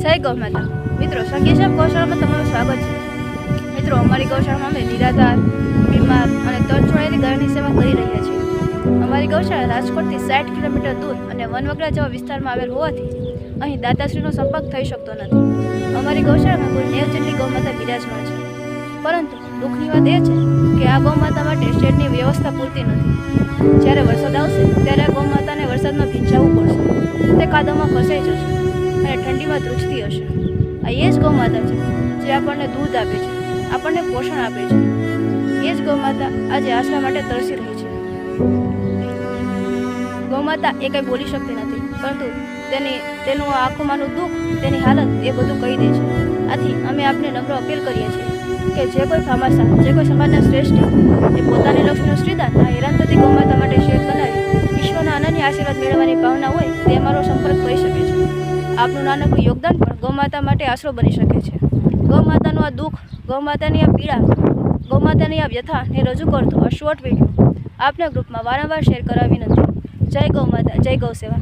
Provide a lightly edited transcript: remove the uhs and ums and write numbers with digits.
જય ગૌ માતા મિત્રો, સંગીત ગૌશાળામાં તમારું સ્વાગત છે। મિત્રો, અમારી ગૌશાળામાં અમે નિરાધાર, બીમાર અને તર છોડાયેલી ગાયોની સેવા કરી રહ્યા છીએ। અમારી ગૌશાળા રાજકોટથી 60 કિલોમીટર દૂર અને વનવગડા જેવા વિસ્તારમાં આવેલ હોવાથી અહીં દાતાશ્રીનો સંપર્ક થઈ શકતો નથી। અમારી ગૌશાળામાં કુલ 9 જેટલી ગૌમાતા બિરાજમાન છે, પરંતુ દુઃખની વાત એ છે કે આ ગૌમાતા માટે શેડની વ્યવસ્થા પૂરતી નથી। જ્યારે વરસાદ આવશે ત્યારે આ ગૌમાતાને વરસાદમાં ભીંજાવવું પડશે, તે કાદવમાં ફસાઈ જશે અને ઠંડીમાં ધ્રુજતી હશે। આ એ જ ગૌમાતા છે જે આપણને દૂધ આપે છે, આપણને પોષણ આપે છે। એ જ ગૌમાતા આજે આશરા માટે તરસી રહી છે। ગૌમાતા એ કંઈ બોલી શકતી નથી, પરંતુ તેનું આંખોમાંનું દુઃખ, તેની હાલત એ બધું કહી દે છે। આથી અમે આપને નમ્ર અપીલ કરીએ છીએ કે જે કોઈ ફામાસા, જે કોઈ સમાજના શ્રેષ્ઠ એ પોતાની લક્ષ્મીનું શ્રીદાન આ હેરાન થતી ગૌમાતા માટે શેર બનાવી વિશ્વના અનન્ય આશીર્વાદ મેળવવાની ભાવના હોય તે અમારો સંપર્ક કરી શકે છે। આપનું નાનકડું યોગદાન પણ ગૌમાતા માટે આશરો બની શકે છે। ગૌમાતાનું આ દુઃખ, ગૌમાતાની આ પીડા, ગૌમાતાની આ વ્યથાને રજૂ કરતો આ શોર્ટ વિડીયો આપના ગ્રુપમાં વારંવાર શેર કરવા વિનંતી। જય ગૌ માતા, જય ગૌ સેવા।